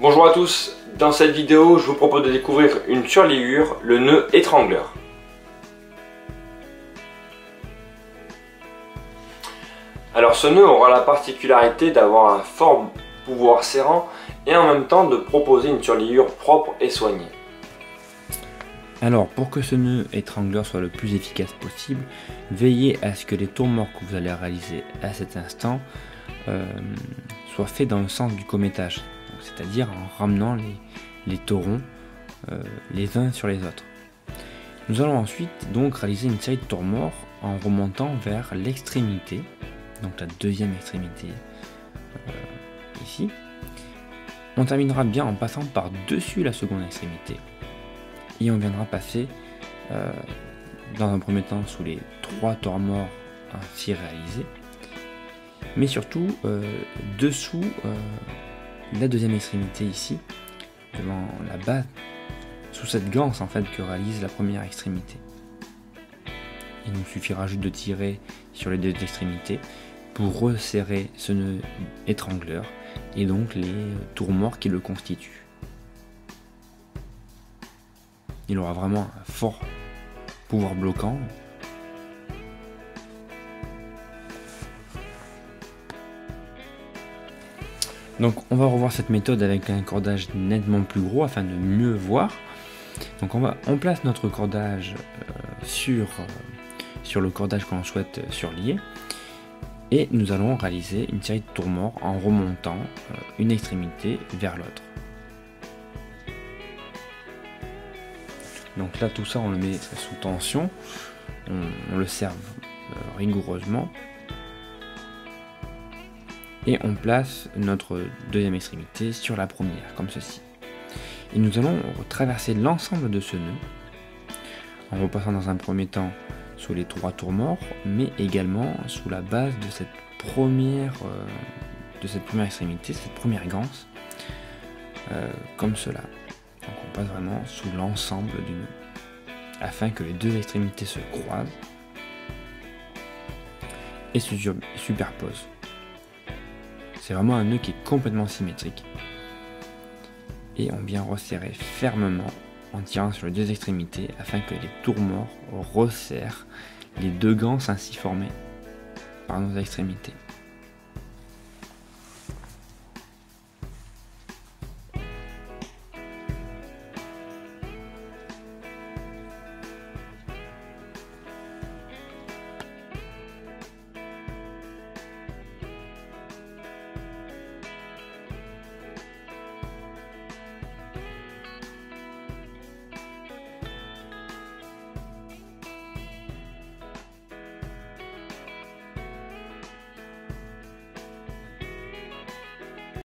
Bonjour à tous, dans cette vidéo je vous propose de découvrir une surliure, le nœud étrangleur. Alors ce nœud aura la particularité d'avoir un fort pouvoir serrant et en même temps de proposer une surliure propre et soignée. Alors pour que ce nœud étrangleur soit le plus efficace possible, veillez à ce que les tours morts que vous allez réaliser à cet instant soient faits dans le sens du commétage, c'est-à-dire en ramenant les taurons les uns sur les autres. Nous allons ensuite donc réaliser une série de tours morts en remontant vers l'extrémité, donc la deuxième extrémité ici. On terminera bien en passant par-dessus la seconde extrémité. Et on viendra passer dans un premier temps sous les 3 tours morts ainsi réalisés, mais surtout dessous la deuxième extrémité ici, devant la base, sous cette ganse en fait que réalise la première extrémité. Il nous suffira juste de tirer sur les deux extrémités pour resserrer ce nœud étrangleur et donc les tours morts qui le constituent. Il aura vraiment un fort pouvoir bloquant. Donc on va revoir cette méthode avec un cordage nettement plus gros afin de mieux voir. Donc on place notre cordage sur le cordage qu'on souhaite surlier et nous allons réaliser une série de tours morts en remontant une extrémité vers l'autre. Donc là tout ça on le met sous tension, on le serve rigoureusement et on place notre deuxième extrémité sur la première comme ceci. Et nous allons traverser l'ensemble de ce nœud en repassant dans un premier temps sous les 3 tours morts mais également sous la base de cette première extrémité, cette première ganse comme cela. Donc on passe vraiment sous l'ensemble du nœud afin que les deux extrémités se croisent et se superposent. C'est vraiment un nœud qui est complètement symétrique et on vient resserrer fermement en tirant sur les deux extrémités afin que les tours morts resserrent les deux ganses ainsi formées par nos extrémités.